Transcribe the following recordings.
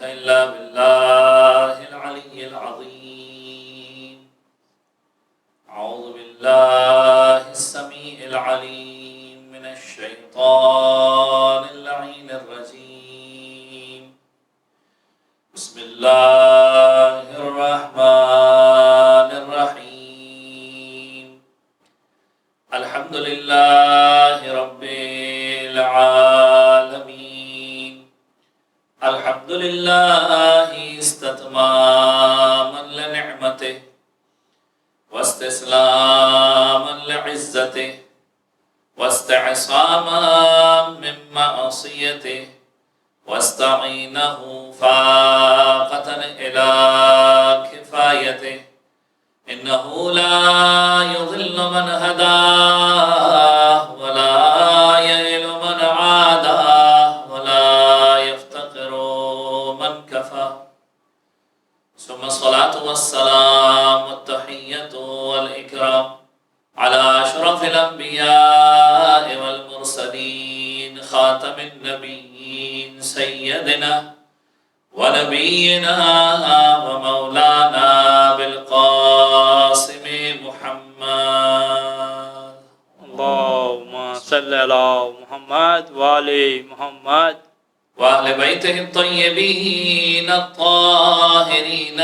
إلا بالله العلي العظيم. أعوذ بالله السميع العليم من الشيطان اللعين الرجيم. بسم الله الرحمن الرحيم. الحمد لله رب العالمين. الحمد لله استتماما لنعمته واستسلاما لعزته واستعصاما من معصيته واستعينه فاقة إلى كفايته. إنه لا يضل من هداه ولا يئل من عاداه ولا يفتقر من كفى. ثم الصلاة والسلام والتحية والإكرام على أشرف الأنبياء والمرسلين خاتم النبيين سيدنا ونبينا ومولانا بالقاسم محمد. اللهم صل على محمد وآل محمد وأهل بيته الطيبين الطاهرين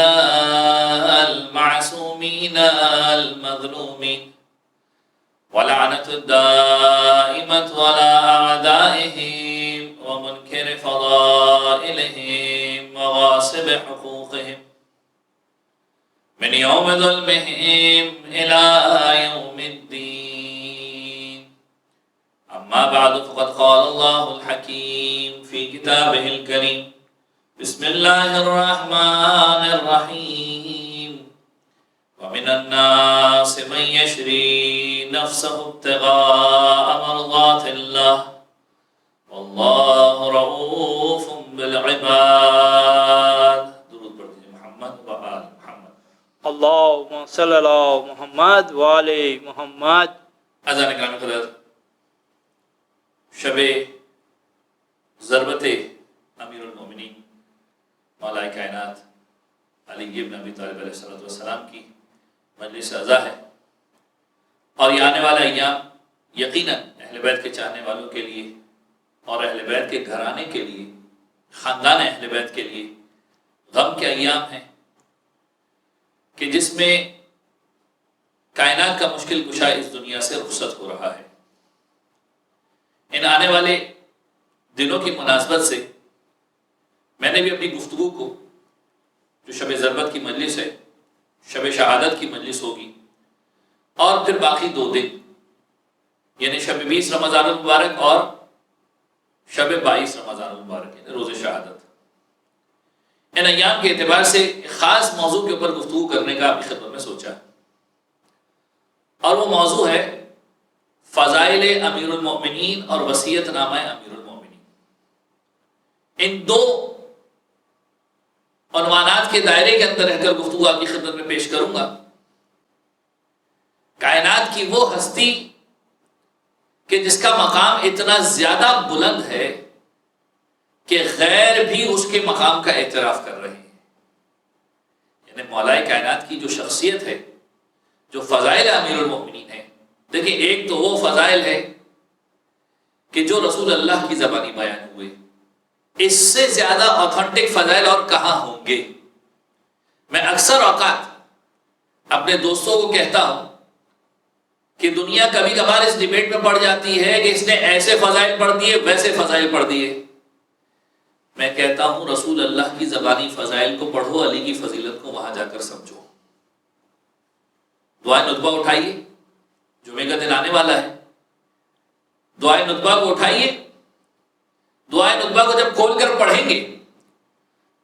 المعصومين المظلومين ولعنة الدائمة على أعدائهم ومنكر فضائلهم وغاصب حقوقهم من يوم ظلمهم إلى يوم الدين. أما بعد فقد قال الله الحكيم في كتابه الكريم. بسم الله الرحمن الرحيم. ومن الناس من يشري نفسه ابتغاء مرضات الله والله رؤوف بالعباد. درود پڑھ دیجیے محمد و آل محمد. اللهم صل على محمد وآل محمد. اذان کرام قدر، شب ضربت امیر المومنین مولا کائنات علی بن ابی طالب علیہ السلام کی مجلس عزا ہے، اور یہ آنے والا ایام یقیناً اہل بیت کے چاہنے والوں کے لیے اور اہل بیت کے گھرانے کے لیے، خاندان اہل بیت کے لیے غم کے ایام ہیں، کہ جس میں کائنات کا مشکل کشا اس دنیا سے رخصت ہو رہا ہے. ان آنے والے دنوں کی مناسبت سے میں نے بھی اپنی گفتگو کو، جو شب ضربت کی مجلس ہے، شب شہادت کی مجلس ہوگی، اور پھر باقی 2 دن یعنی شب 20 رمضان المبارک اور شب 22 رمضان المبارک یعنی روز شہادت، ان ایام کے اعتبار سے ایک خاص موضوع کے اوپر گفتگو کرنے کا اپنی خدمت میں سوچا، اور وہ موضوع ہے فضائل امیر المومنین اور وصیت نامہ امیر المومنین. ان 2 عنوانات کے دائرے کے اندر رہ کر گفتگو آپ کی خدمت میں پیش کروں گا. کائنات کی وہ ہستی کہ جس کا مقام اتنا زیادہ بلند ہے کہ غیر بھی اس کے مقام کا اعتراف کر رہے ہیں. یعنی مولائے کائنات کی جو شخصیت ہے، جو فضائل امیر المومنین ہیں، دیکھیں ایک تو وہ فضائل ہے کہ جو رسول اللہ کی زبانی بیان ہوئے، اس سے زیادہ آتھنٹک فضائل اور کہاں ہوں گے. میں اکثر اوقات اپنے دوستوں کو کہتا ہوں کہ دنیا کبھی کبھار اس ڈیبیٹ میں پڑ جاتی ہے کہ اس نے ایسے فضائل پڑھ دیے، ویسے فضائل پڑھ دیے. میں کہتا ہوں رسول اللہ کی زبانی فضائل کو پڑھو، علی کی فضیلت کو وہاں جا کر سمجھو. دعائے ندبہ اٹھائیے، جمعے کا دن آنے والا ہے، دعائے ندبہ کو اٹھائیے. دعائے ندبہ کو جب کھول کر پڑھیں گے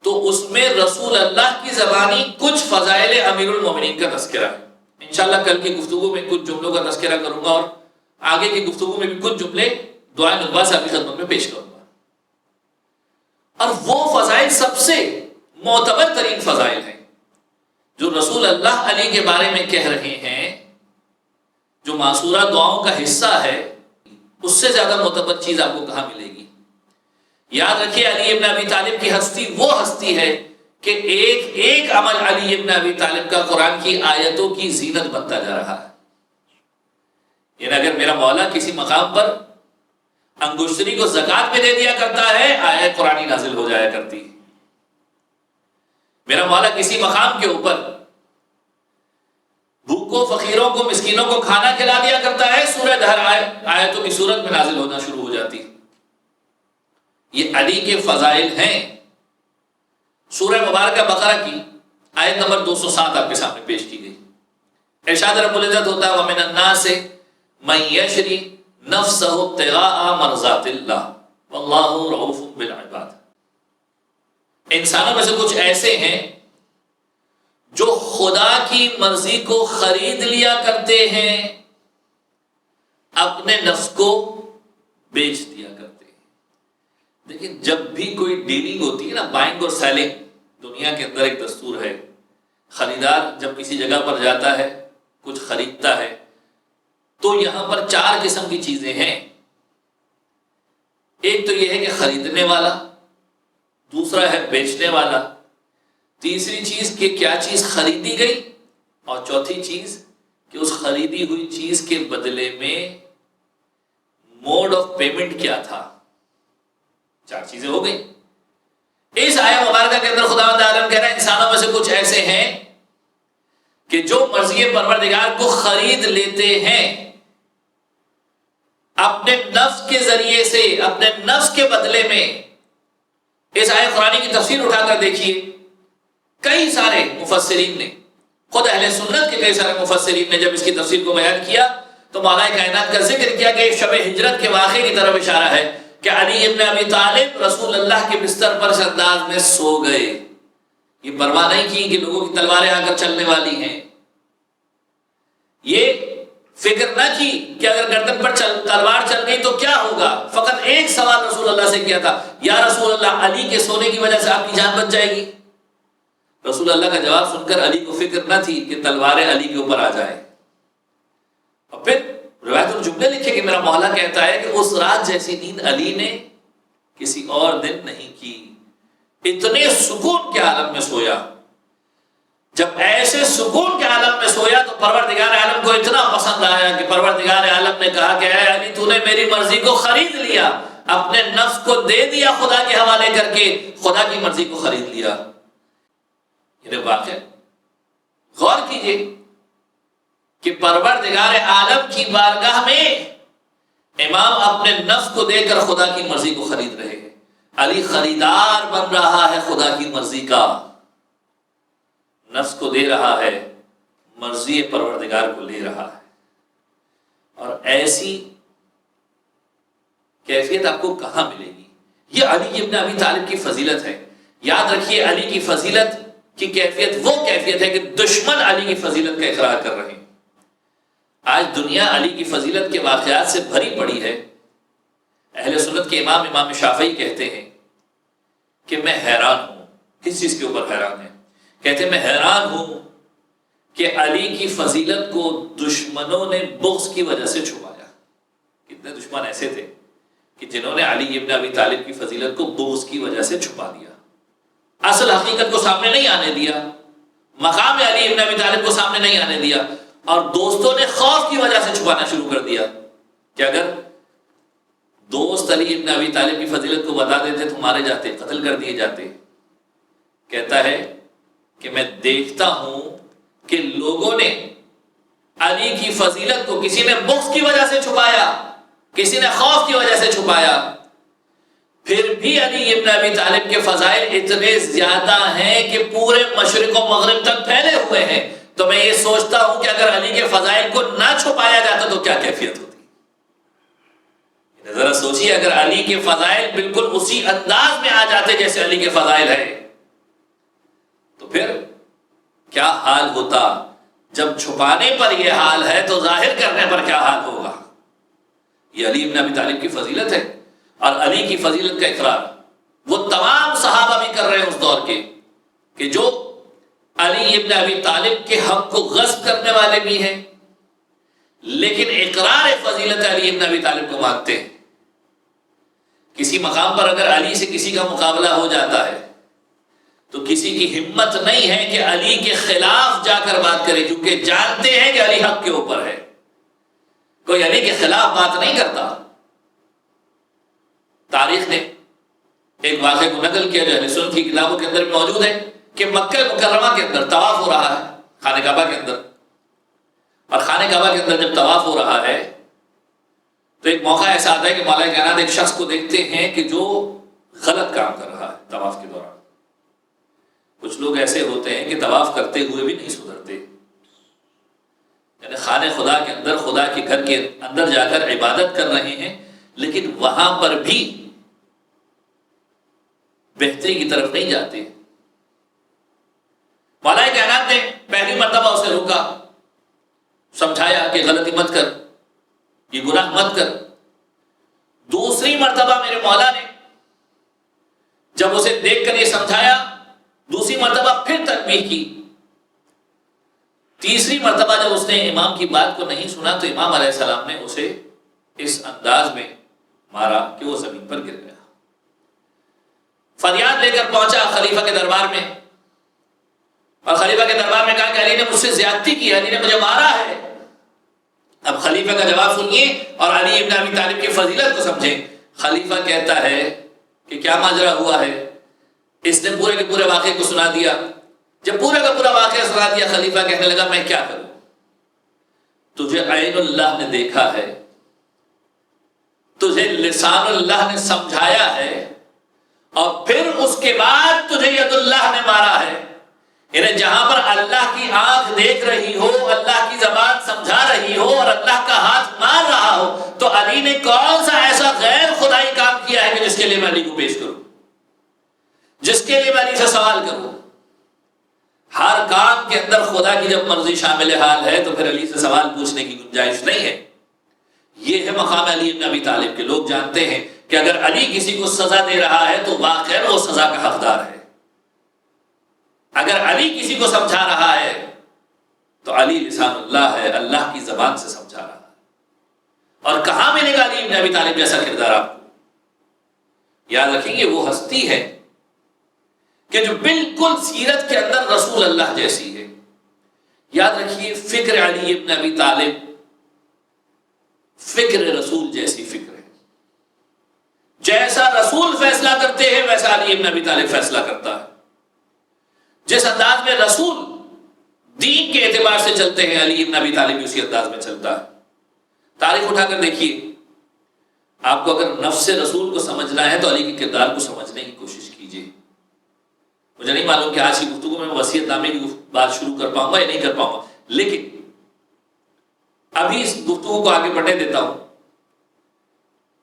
تو اس میں رسول اللہ کی زبانی کچھ فضائل امیر المومنین کا تذکرہ ہے. انشاءاللہ کل کی گفتگو میں کچھ جملوں کا تذکرہ کروں گا، اور آگے کی گفتگو میں بھی کچھ جملے دعائے ندبہ سے آپ کی خدمت میں پیش کروں گا. اور وہ فضائل سب سے معتبر ترین فضائل ہیں جو رسول اللہ علی کے بارے میں کہہ رہے ہیں، جو معصورہ دعاؤں کا حصہ ہے، اس سے زیادہ معتبر چیز آپ کو کہاں ملے گی. یاد رکھیے علی ابن ابی طالب کی ہستی وہ ہستی ہے کہ ایک ایک عمل علی ابن ابی طالب کا قرآن کی آیتوں کی زینت بنتا جا رہا ہے. یعنی اگر میرا مولا کسی مقام پر انگشتری کو زکات میں دے دیا کرتا ہے، آیت قرآنی نازل ہو جایا کرتی. میرا مولا کسی مقام کے اوپر بھوکوں فقیروں کو مسکینوں کو کھانا کھلا دیا کرتا ہے، سورہ دہر آیتوں کی صورت میں نازل ہونا شروع ہو جاتی. یہ علی کے فضائل ہیں. سورہ مبارکہ بقرہ کی آیت نمبر 207 آپ کے سامنے پیش کی گئی. ارشاد رب العزت ہوتا ہے وَمِنَ النَّاسِ مَن يَشْرِي نَفْسَهُ ابْتِغَاءَ مَرْضَاتِ اللَّهِ وَاللَّهُ رَءُوفٌ بِالْعِبَادِ. انسانوں میں سے کچھ ایسے ہیں جو خدا کی مرضی کو خرید لیا کرتے ہیں، اپنے نفس کو بیچ دیا کرتے ہیں. لیکن جب بھی کوئی ڈیلنگ ہوتی ہے نا، بائنگ اور سیلنگ، دنیا کے اندر ایک دستور ہے. خریدار جب کسی جگہ پر جاتا ہے کچھ خریدتا ہے تو یہاں پر 4 قسم کی چیزیں ہیں. ایک تو یہ ہے کہ خریدنے والا، دوسرا ہے بیچنے والا، تیسری چیز کہ کیا چیز خریدی گئی، اور چوتھی چیز کہ اس خریدی ہوئی چیز کے بدلے میں موڈ آف پیمنٹ کیا تھا. 4 چیزیں ہو گئی. اس آیہ مبارکہ کے اندر خداوند عالم کہہ رہا ہے انسانوں میں سے کچھ ایسے ہیں کہ جو مرضی پروردگار کو خرید لیتے ہیں، اپنے نفس کے ذریعے سے، اپنے نفس کے بدلے میں. اس آیہ قرآن کی تفسیر اٹھا کر دیکھیے، کئی سارے مفسرین نے، خود اہل سنت کے کئی سارے مفسرین نے جب اس کی تفسیر کو بیان کیا تو مولا کائنات کا ذکر کیا کہ شب ہجرت کے واقعے کی طرف اشارہ ہے کہ علی ابن ابی طالب رسول اللہ کے بستر پر اس انداز میں سو گئے. یہ پرواہ نہیں کی کہ لوگوں کی تلواریں آ کر چلنے والی ہیں، یہ فکر نہ کی کہ اگر گردن پر تلوار چل گئی تو کیا ہوگا. فقط ایک سوال رسول اللہ سے کیا تھا، یا رسول اللہ علی کے سونے کی وجہ سے آپ کی جان بچ جائے گی. رسول اللہ کا جواب سن کر علی کو فکر نہ تھی کہ تلواریں علی کے اوپر آ جائیں. اور پھر روایت الجملے لکھے کہ میرا مولا کہتا ہے کہ اس رات جیسی نیند علی نے کسی اور دن نہیں کی. اتنے سکون کے عالم میں سویا. جب ایسے سکون کے عالم میں سویا تو پروردگار عالم کو اتنا پسند آیا کہ پروردگار عالم نے کہا کہ اے علی تو نے میری مرضی کو خرید لیا، اپنے نفس کو دے دیا خدا کے حوالے کر کے، خدا کی مرضی کو خرید لیا. یہ واقع غور کیجئے کہ پروردگار عالم کی بارگاہ میں امام اپنے نفس کو دے کر خدا کی مرضی کو خرید رہے ہیں. علی خریدار بن رہا ہے خدا کی مرضی کا، نفس کو دے رہا ہے، مرضی پروردگار کو لے رہا ہے. اور ایسی کیفیت آپ کو کہاں ملے گی؟ یہ علی ابن ابی طالب کی فضیلت ہے. یاد رکھیے علی کی فضیلت کی کیفیت وہ کیفیت ہے کہ دشمن علی کی فضیلت کا اقرار کر رہے ہیں. آج دنیا علی کی فضیلت کے واقعات سے بھری پڑی ہے. اہل سنت کے امام شافعی کہتے ہیں کہ میں حیران ہوں. کس چیز کے اوپر حیران ہے؟ کہتے ہیں میں حیران ہوں کہ علی کی فضیلت کو دشمنوں نے بغض کی وجہ سے چھپایا. کتنے دشمن ایسے تھے کہ جنہوں نے علی ابن ابی طالب کی فضیلت کو بغض کی وجہ سے چھپا دیا، اصل حقیقت کو سامنے نہیں آنے دیا، مقام علی ابن ابی طالب کو سامنے نہیں آنے دیا، اور دوستوں نے خوف کی وجہ سے چھپانا شروع کر دیا کہ اگر دوست علی ابن ابی طالب کی فضیلت کو بتا دیتے تو مارے جاتے، قتل کر دیے جاتے. کہتا ہے کہ میں دیکھتا ہوں کہ لوگوں نے علی کی فضیلت کو کسی نے بغض کی وجہ سے چھپایا، کسی نے خوف کی وجہ سے چھپایا، پھر بھی علی ابن ابی طالب کے فضائل اتنے زیادہ ہیں کہ پورے مشرق و مغرب تک پھیلے ہوئے ہیں. تو میں یہ سوچتا ہوں کہ اگر علی کے فضائل کو نہ چھپایا جاتا تو کیا کیفیت ہوتی. ذرا سوچیے اگر علی کے فضائل بالکل اسی انداز میں آ جاتے جیسے علی کے فضائل ہیں تو پھر کیا حال ہوتا. جب چھپانے پر یہ حال ہے تو ظاہر کرنے پر کیا حال ہوگا. یہ علی ابن ابی طالب کی فضیلت ہے. اور علی کی فضیلت کا اقرار وہ تمام صحابہ بھی کر رہے ہیں اس دور کے کہ جو علی ابن ابی طالب کے حق کو غصب کرنے والے بھی ہیں لیکن اقرار فضیلت علی ابن ابی طالب کو مانتے ہیں. کسی مقام پر اگر علی سے کسی کا مقابلہ ہو جاتا ہے تو کسی کی ہمت نہیں ہے کہ علی کے خلاف جا کر بات کرے، کیونکہ جانتے ہیں کہ علی حق کے اوپر ہے، کوئی علی کے خلاف بات نہیں کرتا۔ تاریخ نے ایک واقعے کو نقل کیا جو اہل سنت کی کتابوں کے اندر موجود ہے کہ مکہ مکرمہ کے اندر طواف ہو رہا ہے، خانہ کعبہ کے اندر، اور خانہ کعبہ کے اندر جب طواف ہو رہا ہے تو ایک موقع ایسا آتا ہے کہ مولا کائنات ایک شخص کو دیکھتے ہیں کہ جو غلط کام کر رہا ہے طواف کے دوران۔ کچھ لوگ ایسے ہوتے ہیں کہ طواف کرتے ہوئے بھی نہیں سدھرتے، یعنی خانہ خدا کے اندر، خدا کے گھر کے اندر جا کر عبادت کر رہے ہیں، لیکن وہاں پر بھی بہتری کی طرف نہیں جاتے۔ مولا کائنات نے پہلی مرتبہ اسے روکا، سمجھایا کہ غلطی مت کر، یہ گناہ مت کر۔ دوسری مرتبہ میرے مولا نے جب اسے دیکھ کر یہ سمجھایا، دوسری مرتبہ پھر تنبیہ کی۔ تیسری مرتبہ جب اس نے امام کی بات کو نہیں سنا تو امام علیہ السلام نے اسے اس انداز میں مارا کہ وہ زمین پر گر گیا۔ فریاد لے کر پہنچا خلیفہ کے دربار میں، اور خلیفہ کے دربار میں کہا کہ علی نے مجھ سے زیادتی کی، علی نے مجھے مارا ہے۔ اب خلیفہ کا جواب سنیے اور علی ابن ابی طالب کی فضیلت کو سمجھیں۔ خلیفہ کہتا ہے کہ کیا ماجرا ہوا ہے؟ اس نے پورے کے پورے واقعے کو سنا دیا۔ جب پورا کا پورا واقعہ سنا دیا، خلیفہ کہنے لگا میں کیا کروں؟ تجھے عین اللہ نے دیکھا ہے، تجھے لسان اللہ نے سمجھایا ہے، اور پھر اس کے بعد تجھے ید اللہ نے مارا ہے۔ یعنی جہاں پر اللہ کی آنکھ دیکھ رہی ہو، اللہ کی زبان سمجھا رہی ہو، اور اللہ کا ہاتھ مار رہا ہو، تو علی نے کون سا ایسا غیر خدائی کام کیا ہے کہ جس کے لیے میں علی کو پیش کروں، جس کے لیے میں علی سے سوال کروں؟ ہر کام کے اندر خدا کی جب مرضی شامل حال ہے تو پھر علی سے سوال پوچھنے کی گنجائش نہیں ہے۔ یہ ہے مقام علی ابن ابی طالب کے۔ لوگ جانتے ہیں کہ اگر علی کسی کو سزا دے رہا ہے تو واقعا وہ سزا کا حقدار ہے۔ اگر علی کسی کو سمجھا رہا ہے تو علی لسان اللہ ہے، اللہ کی زبان سے سمجھا رہا ہے۔ اور کہاں ملے گا علی ابن ابی طالب جیسا کردار آپ کو؟ یاد رکھیں گے وہ ہستی ہے کہ جو بالکل سیرت کے اندر رسول اللہ جیسی ہے۔ یاد رکھیے فکر علی ابن ابی طالب فکر رسول جیسی فکر ہے۔ جیسا رسول فیصلہ کرتے ہیں ویسا علی ابن ابی طالب فیصلہ کرتا ہے۔ جس انداز میں رسول دین کے اعتبار سے چلتے ہیں، علی ابن ابی طالب بھی اسی انداز میں چلتا ہے۔ تاریخ اٹھا کر دیکھیے، آپ کو اگر نفس رسول کو سمجھنا ہے تو علی کے کردار کو سمجھنے کی کوشش کیجیے۔ مجھے نہیں معلوم کہ آج کی گفتگو میں وصیت نامے کی بات شروع کر پاؤں گا یا نہیں کر پاؤں گا، لیکن ابھی اس گفتگو کو آگے بڑھنے دیتا ہوں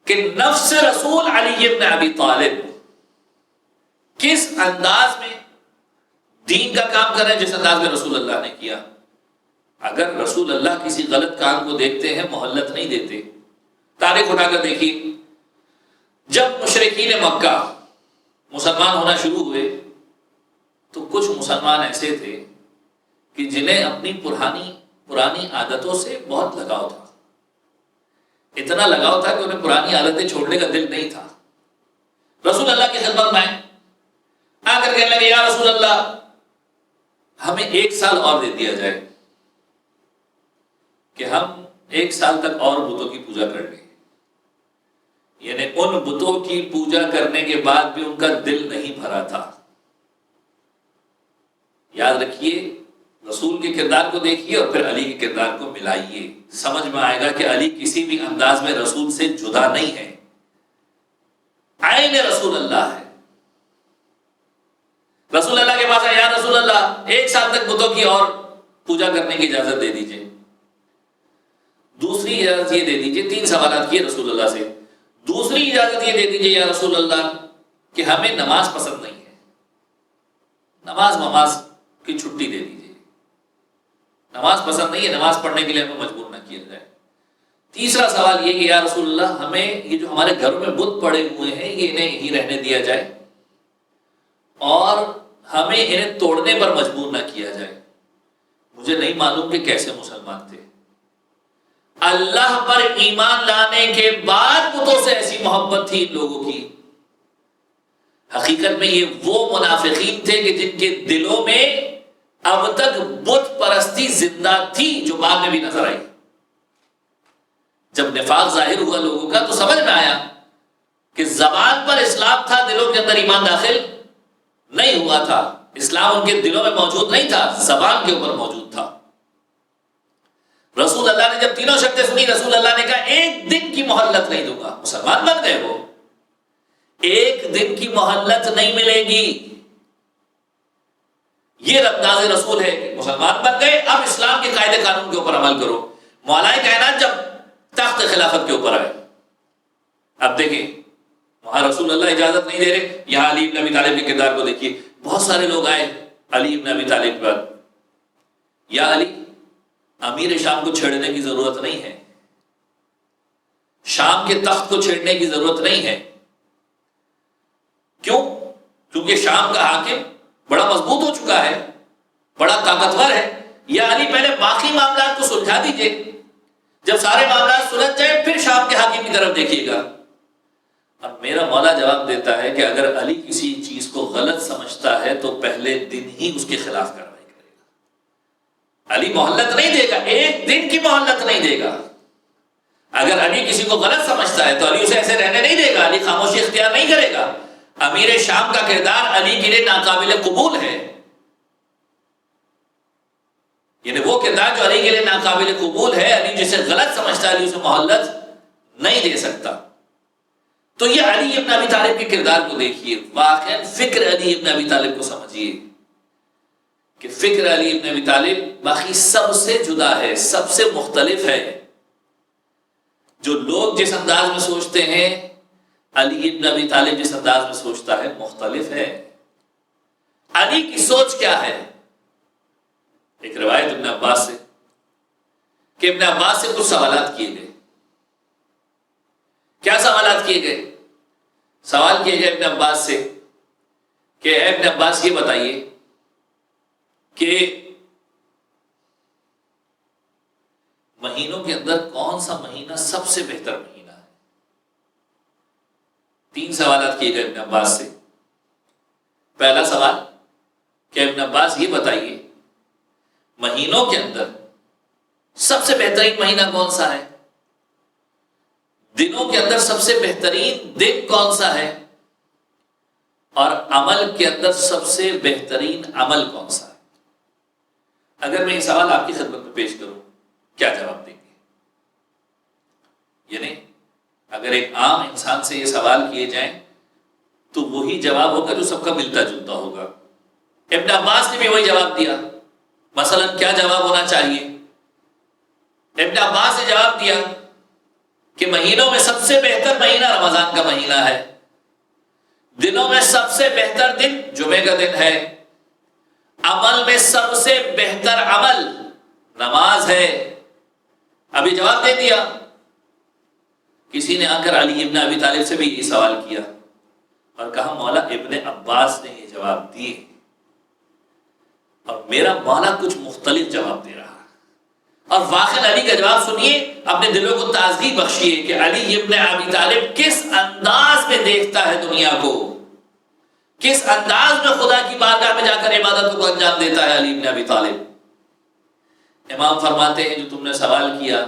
کہ نفس رسول علی ابن ابی طالب کس انداز میں دین کا کام کر رہے ہیں، جس انداز میں رسول اللہ نے کیا۔ اگر رسول اللہ کسی غلط کام کو دیکھتے ہیں مہلت نہیں دیتے۔ تاریخ اٹھا کر دیکھیے، جب مشرکین مکہ مسلمان ہونا شروع ہوئے تو کچھ مسلمان ایسے تھے کہ جنہیں اپنی پرانی عادتوں سے بہت لگاؤ تھا۔ اتنا لگاؤ تھا کہ انہیں پرانی عادتیں چھوڑنے کا دل نہیں تھا۔ رسول اللہ کی خدمت میں آ کر کہنے لگے یا رسول اللہ ہمیں 1 سال اور دے دیا جائے کہ ہم 1 سال تک اور بتوں کی پوجا کر لیں۔ یعنی ان بتوں کی پوجا کرنے کے بعد بھی ان کا دل نہیں بھرا تھا۔ یاد رکھیے، رسول کے کردار کو دیکھیے اور پھر علی کے کردار کو ملائیے، سمجھ میں آئے گا کہ علی کسی بھی انداز میں رسول سے جدا نہیں ہے، عین رسول اللہ ہے۔ رسول اللہ کے پاس ہے، یا رسول اللہ 1 سال تک بتوں کی اور پوجا کرنے کی اجازت دے دیجئے۔ دوسری اجازت یہ دے دیجئے، 3 سوالات کیے رسول اللہ سے۔ دوسری اجازت یہ دے دیجئے یا رسول اللہ کہ ہمیں نماز پسند نہیں ہے، نماز کی چھٹی دے دیجئے، نماز پسند نہیں ہے، نماز پڑھنے کے لیے ہمیں مجبور نہ کیا جائے۔ تیسرا سوال یہ کہ یا رسول اللہ ہمیں یہ جو ہمارے گھروں میں بت پڑے ہوئے ہیں یہ انہیں یہیں رہنے دیا جائے اور ہمیں انہیں توڑنے پر مجبور نہ کیا جائے۔ مجھے نہیں معلوم کہ کیسے مسلمان تھے، اللہ پر ایمان لانے کے بعد بتوں سے ایسی محبت تھی ان لوگوں کی حقیقت میں یہ وہ منافقین تھے کہ جن کے دلوں میں اب تک بت پرستی زندہ تھی، جو بعد میں بھی نظر آئی۔ جب نفاق ظاہر ہوا لوگوں کا تو سمجھ میں آیا کہ زبان پر اسلام تھا، دلوں کے اندر ایمان داخل نہیں ہوا تھا۔ اسلام ان کے دلوں میں موجود نہیں تھا، زبان کے اوپر موجود تھا۔ رسول اللہ نے جب تینوں شرطیں سنی، رسول اللہ نے کہا ایک دن کی مہلت نہیں دوں گا۔ مسلمان بن گئے وہ، ایک دن کی مہلت نہیں ملے گی۔ یہ انداز رسول ہے کہ مسلمان بن گئے، اب اسلام کے قاعدے قانون کے اوپر عمل کرو۔ مولا کائنات جب تخت خلافت کے اوپر آئے، اب دیکھیں وہاں رسول اللہ اجازت نہیں دے رہے، یہاں علی بن ابی طالب کے کردار کو دیکھیے۔ بہت سارے لوگ آئے علی بن ابی طالب پر، یا علی امیر شام کو چھیڑنے کی ضرورت نہیں ہے، شام کے تخت کو چھیڑنے کی ضرورت نہیں ہے۔ کیوں؟ کیونکہ شام کا حاکم بڑا مضبوط ہو چکا ہے، بڑا طاقتور ہے۔ یا علی پہلے باقی معاملات کو سلجھا دیجئے، جب سارے معاملات سلجھ جائیں پھر شام کے حاکم کی طرف دیکھیے گا۔ اب میرا مولا جواب دیتا ہے کہ اگر علی کسی چیز کو غلط سمجھتا ہے تو پہلے دن ہی اس کے خلاف کارروائی کرے گا۔ علی مہلت نہیں دے گا، ایک دن کی مہلت نہیں دے گا۔ اگر علی کسی کو غلط سمجھتا ہے تو علی اسے ایسے رہنے نہیں دے گا، علی خاموشی اختیار نہیں کرے گا۔ امیر شام کا کردار علی کے لیے ناقابل قبول ہے، یعنی وہ کردار جو علی کے لیے ناقابل قبول ہے، علی جسے غلط سمجھتا ہے علی اسے مہلت نہیں دے سکتا۔ تو یہ علی ابن ابی طالب کے کردار کو دیکھیے، واقعا فکر علی ابن ابی طالب کو سمجھیے کہ فکر علی ابن ابی طالب باقی سب سے جدا ہے، سب سے مختلف ہے۔ جو لوگ جس انداز میں سوچتے ہیں، علی ابن ابی طالب جس انداز میں سوچتا ہے مختلف ہے۔ علی کی سوچ کیا ہے؟ ایک روایت ابن عباس سے کہ ابن عباس سے کچھ سوالات کیے گئے۔ کیا سوالات کیے گئے؟ سوال کیے گئے ابن عباس سے کہ اے ابن عباس یہ بتائیے کہ مہینوں کے اندر کون سا مہینہ سب سے بہتر مہینہ ہے؟ 3 سوالات کیے گئے ابن عباس سے۔ پہلا سوال کہ ابن عباس یہ بتائیے مہینوں کے اندر سب سے بہترین مہینہ کون سا ہے؟ دنوں کے اندر سب سے بہترین دن کون سا ہے؟ اور عمل کے اندر سب سے بہترین عمل کون سا ہے؟ اگر میں یہ سوال آپ کی خدمت میں پیش کروں، کیا جواب دیں گے؟ یعنی اگر ایک عام انسان سے یہ سوال کیے جائیں تو وہی جواب ہوگا جو سب کا ملتا جلتا ہوگا۔ ابن عباس نے بھی وہی جواب دیا۔ مثلا کیا جواب ہونا چاہیے؟ ابن عباس نے جواب دیا کہ مہینوں میں سب سے بہتر مہینہ رمضان کا مہینہ ہے، دنوں میں سب سے بہتر دن جمعے کا دن ہے، عمل میں سب سے بہتر عمل نماز ہے۔ ابھی جواب دے دیا۔ کسی نے آ کر علی ابن ابی طالب سے بھی یہ سوال کیا اور کہا مولا ابن عباس نے یہ جواب دیے اور میرا مولا کچھ مختلف جواب دے رہا ہے۔ اور واقعا علی کا جواب سنیے، اپنے دلوں کو تازگی بخشیے کہ علی ابن ابی طالب کس انداز میں دیکھتا ہے دنیا کو، کس انداز میں خدا کی بارگاہ میں جا کر عبادتوں کو انجام دیتا ہے علی ابن ابی طالب۔ امام فرماتے ہیں جو تم نے سوال کیا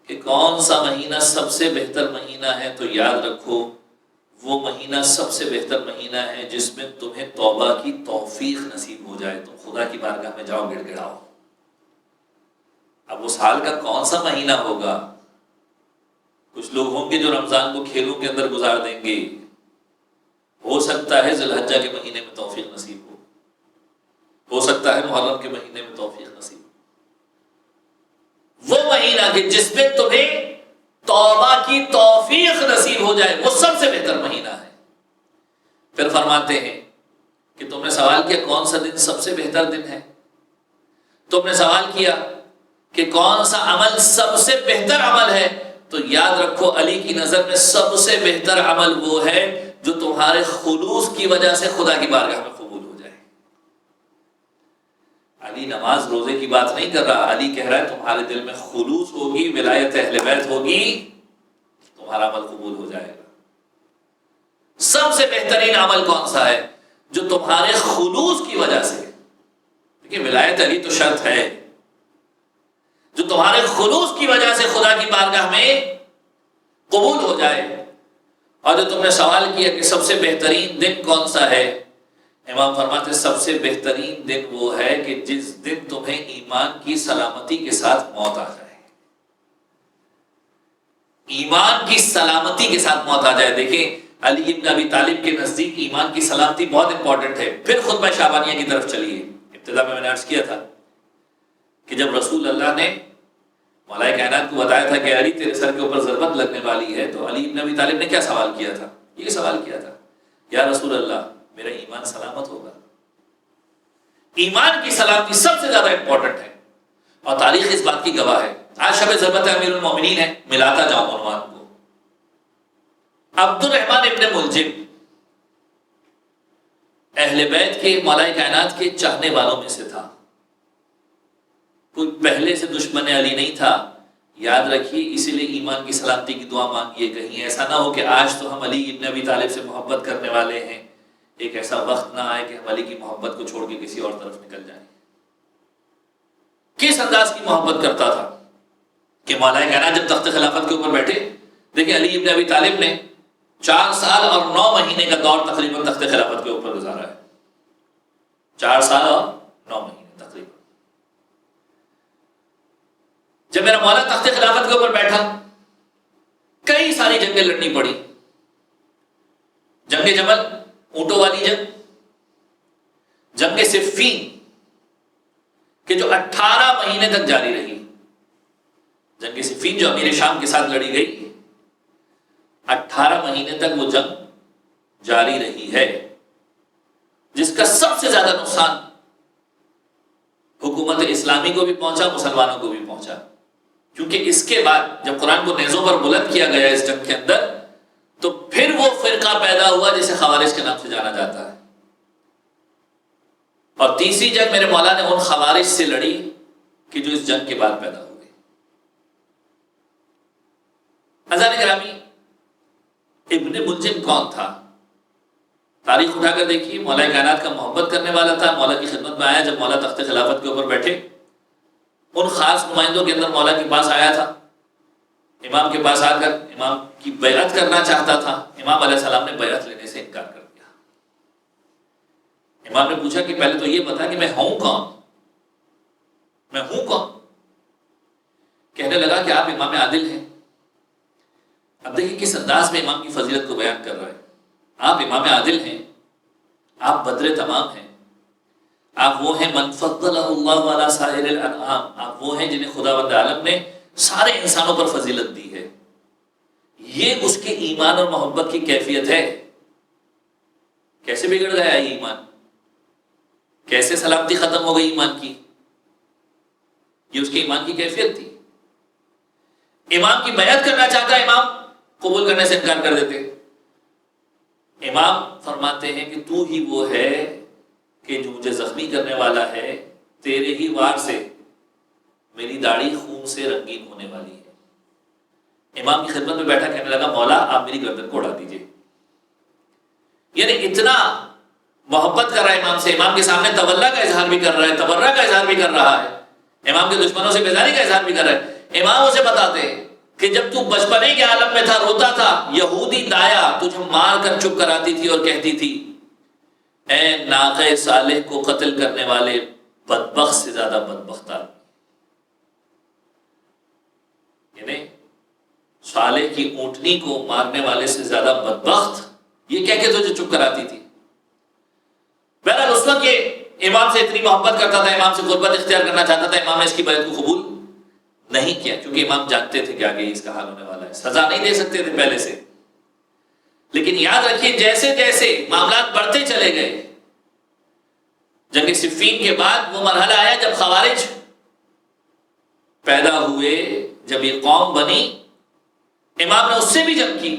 کہ کون سا مہینہ سب سے بہتر مہینہ ہے، تو یاد رکھو وہ مہینہ سب سے بہتر مہینہ ہے جس میں تمہیں توبہ کی توفیق نصیب ہو جائے، تم خدا کی بارگاہ میں جاؤ گڑ گڑاؤ۔ اب اس حال کا کون سا مہینہ ہوگا؟ کچھ لوگ ہوں گے جو رمضان کو کھیلوں کے اندر گزار دیں گے، ہو سکتا ہے ذی الحجہ کے مہینے میں توفیق نصیب ہو سکتا ہے محرم کے مہینے میں توفیق نصیب ہو۔ وہ مہینہ کہ جس میں تمہیں توبہ کی توفیق نصیب ہو جائے وہ سب سے بہتر مہینہ ہے۔ پھر فرماتے ہیں کہ تم نے سوال کیا کون سا دن سب سے بہتر دن ہے، تم نے سوال کیا کہ کون سا عمل سب سے بہتر عمل ہے، تو یاد رکھو علی کی نظر میں سب سے بہتر عمل وہ ہے جو تمہارے خلوص کی وجہ سے خدا کی بارگاہ میں قبول ہو جائے۔ علی نماز روزے کی بات نہیں کر رہا، علی کہہ رہا ہے تمہارے دل میں خلوص ہوگی، ولایت اہل بیت ہوگی، تمہارا عمل قبول ہو جائے گا۔ سب سے بہترین عمل کون سا ہے؟ جو تمہارے خلوص کی وجہ سے، دیکھیں ولایت علی تو شرط ہے، جو تمہارے خلوص کی وجہ سے خدا کی بارگاہ میں قبول ہو جائے۔ اور جو تم نے سوال کیا کہ سب سے بہترین دن کون سا ہے، امام فرماتے سب سے بہترین دن وہ ہے کہ جس دن تمہیں ایمان کی سلامتی کے ساتھ موت آ جائے، ایمان کی سلامتی کے ساتھ موت آ جائے۔ دیکھیں علی ابن ابی طالب کے نزدیک ایمان کی سلامتی بہت امپورٹنٹ ہے۔ پھر خطبہ شعبانیہ کی طرف چلیے۔ ابتدا میں نے عرض کیا تھا کہ جب رسول اللہ نے مولائے کائنات کو بتایا تھا کہ علی تیرے سر کے اوپر ضربت لگنے والی ہے، تو علی ابن ابی طالب نے کیا سوال کیا تھا؟ یہ سوال کیا تھا، یا رسول اللہ میرا ایمان سلامت ہوگا؟ ایمان کی سلامتی سب سے زیادہ امپورٹنٹ ہے، اور تاریخ اس بات کی گواہ ہے۔ آج شب ضربت امیر المومنین ہے، ملاتا جاؤں عنوان کو۔ عبد الرحمن ابن ملجم اہل بیت کے مولائے کائنات کے چاہنے والوں میں سے تھا، کوئی پہلے سے دشمن علی نہیں تھا۔ یاد رکھیے اسی لیے ایمان کی سلامتی کی دعا مانگیے، کہیں ایسا نہ ہو کہ آج تو ہم علی ابن ابی طالب سے محبت کرنے والے ہیں، ایک ایسا وقت نہ آئے کہ ہم علی کی محبت کو چھوڑ کے کسی اور طرف نکل جائیں۔ کس انداز کی محبت کرتا تھا کہ مولائے کائنات جب تخت خلافت کے اوپر بیٹھے، دیکھیں علی ابن ابی طالب نے 4 سال اور 9 مہینے کا دور تقریباً تخت خلافت کے اوپر گزارا ہے، 4 سال اور 9 مہینے تقریباً۔ جب میرا مولا تخت خلافت کے اوپر بیٹھا، کئی ساری جنگیں لڑنی پڑی۔ جنگ جمل، اونٹوں والی جنگ، جنگ صفین کہ جو 18 مہینے تک جاری رہی۔ جنگ صفین جو امیر شام کے ساتھ لڑی گئی، 18 مہینے تک وہ جنگ جاری رہی ہے، جس کا سب سے زیادہ نقصان حکومت اسلامی کو بھی پہنچا، مسلمانوں کو بھی پہنچا، کیونکہ اس کے بعد جب قرآن کو نیزوں پر بلند کیا گیا اس جنگ کے اندر، تو پھر وہ فرقہ پیدا ہوا جسے خوارج کے نام سے جانا جاتا ہے۔ اور تیسری جنگ میرے مولا نے ان خوارج سے لڑی کہ جو اس جنگ کے بعد پیدا ہوئے۔ عزیزان گرامی، ابن ملجم کون تھا؟ تاریخ اٹھا کر دیکھیے، مولا کائنات کا محبت کرنے والا تھا، مولا کی خدمت میں آیا۔ جب مولا تخت خلافت کے اوپر بیٹھے، ان خاص نمائندوں کے اندر مولا کے پاس آیا تھا، امام کے پاس آ کر امام کی بیعت کرنا چاہتا تھا۔ امام علیہ السلام نے بیعت لینے سے انکار کر دیا۔ امام نے پوچھا کہ پہلے تو یہ بتا کہ میں ہوں کون، میں ہوں کون؟ کہنے لگا کہ آپ امام عادل ہیں۔ اب دیکھیں کس انداز میں امام کی فضیلت کو بیان کر رہا ہے۔ آپ امام عادل ہیں، آپ بدر تمام ہیں، آپ وہ ہیں من فضلہ اللہ علی سائر الانعام، آپ وہ ہیں جنہیں خداوند عالم نے سارے انسانوں پر فضیلت دی ہے۔ یہ اس کے ایمان اور محبت کی کیفیت ہے۔ کیسے بگڑ گیا یہ ایمان؟ کیسے سلامتی ختم ہو گئی ایمان کی؟ یہ اس کے ایمان کی کیفیت تھی۔ امام کی بیعت کرنا چاہتا، امام قبول کرنے سے انکار کر دیتے۔ امام فرماتے ہیں کہ تو ہی وہ ہے کہ جو مجھے زخمی کرنے والا ہے، تیرے ہی وار سے میری داڑھی خون سے رنگین ہونے والی ہے۔ امام کی خدمت میں بیٹھا کہنے لگا مولا آپ میری گردن کو اڑا دیجئے۔ یعنی اتنا محبت کر رہا ہے امام سے، امام کے سامنے تولا کا اظہار بھی کر رہا ہے، تبرہ کا اظہار بھی کر رہا ہے، امام کے دشمنوں سے بیزاری کا اظہار بھی کر رہا ہے۔ امام اسے بتاتے کہ جب تو بچپنے کے عالم میں تھا، روتا تھا، یہودی دایا تجھے مار کر چپ کراتی تھی اور کہتی تھی اے ناقہ صالح کو قتل کرنے والے بدبخت سے زیادہ بدبخت آدمی، یعنی صالح کی اونٹنی کو مارنے والے سے زیادہ بدبخت، یہ کہہ کے تجھے چپ کراتی تھی۔ بہرحال اس وقت یہ امام سے اتنی محبت کرتا تھا، امام سے قربت اختیار کرنا چاہتا تھا، امام نے اس کی بیعت کو قبول نہیں کیا، کیونکہ امام جانتے تھے کہ آگے اس کا حال ہونے والا ہے، سزا نہیں دے سکتے تھے پہلے سے۔ لیکن یاد رکھیے جیسے جیسے معاملات بڑھتے چلے گئے، جنگ صفین کے بعد وہ مرحلہ آیا جب خوارج پیدا ہوئے، جب یہ قوم بنی، امام نے اس سے بھی جنگ کی۔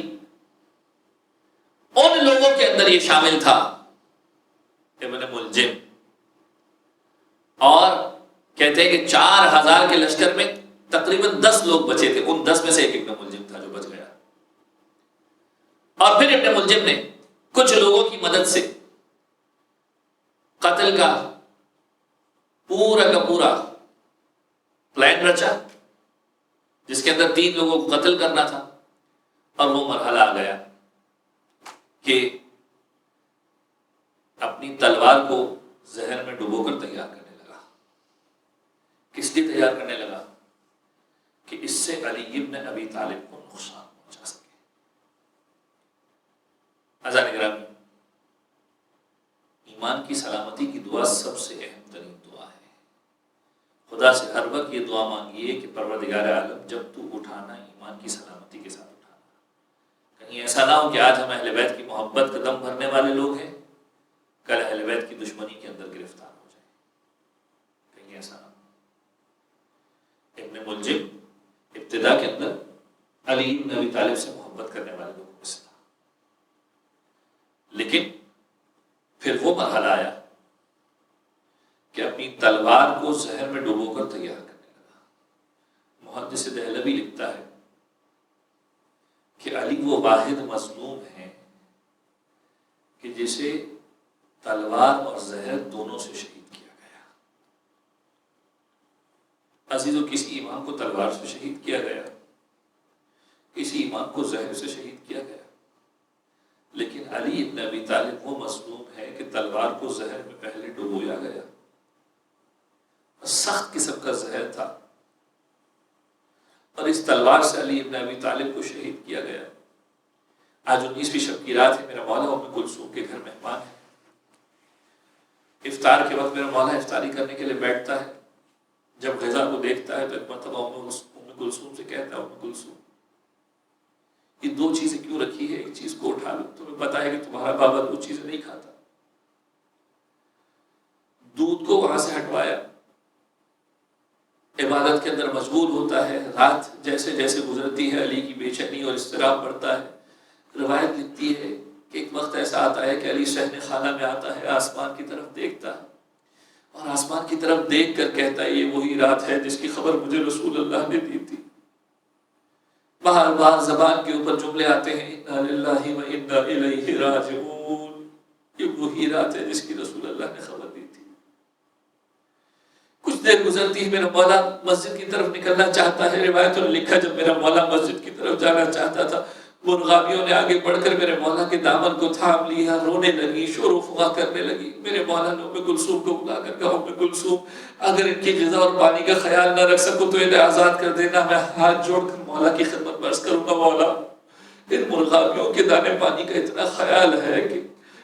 ان لوگوں کے اندر یہ شامل تھا ابن ملجم، اور کہتے ہیں کہ 4000 کے لشکر میں تقریباً 10 لوگ بچے تھے، ان 10 میں سے ایک ابن ملجم تھا جو بچ گیا۔ اور پھر ابن ملجم نے کچھ لوگوں کی مدد سے قتل کا پورا پلان رچا، جس کے اندر 3 لوگوں کو قتل کرنا تھا، اور وہ مرحلہ آ گیا کہ اپنی تلوار کو زہر میں ڈبو کر تیار کرنے لگا۔ کس لیے تیار کرنے لگا؟ کہ اس سے علی ابن ابی طالب کو نقصان پہنچا سکے۔ عزیزان گرامی، ایمان کی سلامتی کی دعا سب سے اہم ترین دعا ہے۔ خدا سے ہر وقت یہ دعا مانگیے کہ پروردگار عالم جب تو اٹھانا ایمان کی سلامتی کے ساتھ اٹھانا، کہیں ایسا نہ ہو کہ آج ہم اہل بیت کی محبت کا دم بھرنے والے لوگ ہیں، کل اہل بیت کی دشمنی کے اندر گرفتار ہو جائے، کہیں ایسا نہ ہو۔ ابن ملجم ابتدا کے اندر علی بن ابی طالب سے محبت کرنے والے لوگوں میں سے تھا، لیکن پھر وہ مرحلہ آیا کہ اپنی تلوار کو زہر میں ڈبو کر تیار کرنے لگا۔ محدث دہلوی لکھتا ہے کہ علی وہ واحد مظلوم ہے کہ جسے تلوار اور زہر دونوں سے شہید کیا گیا۔ عزیزو، کسی امام کو تلوار سے شہید کیا گیا، کسی امام کو زہر سے شہید کیا گیا، لیکن علی ابن ابی طالب وہ مظلوم ہے کہ تلوار کو زہر میں پہلے ڈبویا گیا، سخت قسم کا زہر تھا، اور اس تلوار سے علی ابن ابی طالب کو شہید کیا گیا۔ آج 19ویں شب کی رات ہے، میرا مولا ام کلثوم کے گھر مہمان ہے۔ افطار کے وقت میرا مولا افطاری کرنے کے لیے بیٹھتا ہے، جب غذا کو دیکھتا ہے تو ایک مرتبہ ام کلثوم سے کہتا ہے، ام کلثوم یہ 2 چیزیں کیوں رکھی ہے؟ ایک چیز کو اٹھا لو، تمہیں پتا ہے کہ تمہارا بابا 2 چیزیں نہیں کھاتا۔ دودھ کو وہاں سے ہٹوایا، عبادت کے اندر مشغول ہوتا ہے، رات جیسے جیسے گزرتی ہے علی کی بے چینی اور اضطراب بڑھتا ہے۔ روایت لکھتی ہے کہ ایک وقت ایسا آتا ہے کہ علی صحن خانہ میں آتا ہے، آسمان کی طرف دیکھتا ہے، اور آسمان کی طرف دیکھ کر کہتا ہے یہ وہی رات ہے جس کی خبر مجھے رسول اللہ نے دی تھی۔ بار بار زبان کے اوپر جملے آتے ہیں، انا للہ و انا الیہ راجعون، یہ وہی رات ہے جس کی رسول اللہ نے خبر دی تھی۔ کچھ دیر گزرتی ہے، میرا مولا مسجد کی طرف نکلنا چاہتا ہے۔ روایتوں نے لکھا جب میرا مولا مسجد کی طرف جانا چاہتا تھا، مرغابیوں نے آگے بڑھ کر میرے مولا کے دامن کو تھام لیا، رونے لگی، شور و فغاں کرنے لگی۔ میرے مولا نے ام کلثوم کو بلا کر کہا، ام کلثوم اگر ان کی غذا اور پانی کا خیال نہ رکھ سکو تو انہیں آزاد کر دینا۔ میں ہاتھ جوڑ کر مولا کی خدمت میں عرض کروں گا، مولا ان مرغابیوں کے دانے پانی کا اتنا خیال ہے کہ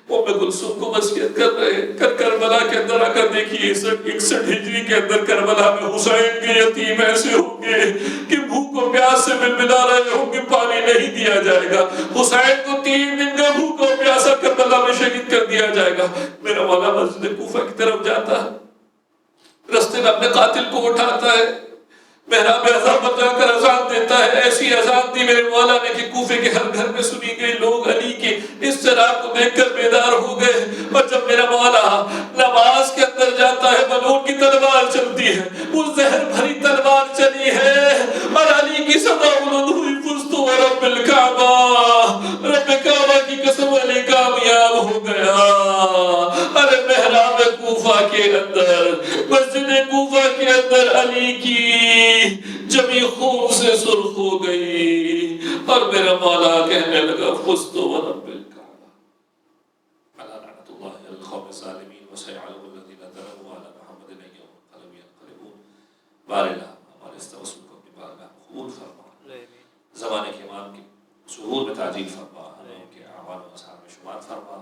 ام کلثوم کو وصیت کر رہے ہیں، کربلا کے اندر آ کر دیکھیے 61 ہجری کے اندر کربلا میں حسین کے یتیم ایسے ہوں گے کہ بھوک و پیاس سے ململا رہے ہوں گے، پانی نہیں دیا جائے گا۔ حسین کو 3 دن کا بھوک و پیاسا کربلا میں شہید کر دیا جائے گا۔ میرا مولا مسجد کوفہ کی طرف جاتا ہے، رستے میں اپنے قاتل کو اٹھاتا ہے، محراب اذان پر جا کر اذان دیتا ہے۔ ایسی اذان دی میرے مولا نے کہ کوفے کے ہر گھر میں سنی گئی، لوگ علی کے اس چراغ کو دیکھ کر بیدار ہو گئے۔ اور جب میرا مولا نماز کے اندر جاتا ہے، ملعون کی تلوار چلتی ہے، وہ زہر بھری تلوار چلی ہے، اور علی کی صدا بلند ہوئی، فزت ورب الکعبہ، رب کعبہ کی قسم علی کامیاب ہو گیا۔ ارے محراب کوفہ کے اندر، مسجد کوفہ کے اندر علی کی جمی خون سے سرخ ہو گئی، اور میرا مولا کہنے لگا، فزت ورب الکعبہ، الا لعنۃ اللہ علی القوم الظالمین وسيعلم الذین ظلموا علی محمد یوم القیامۃ ينقلبون۔ بار الہ ہمارے اس توسل کو اپنی بارگاہ میں قبول فرما، زمانے کے امام کے ظہور میں تعجیل فرما، ہمیں ان کے اعمال و اثار میں شمار فرما۔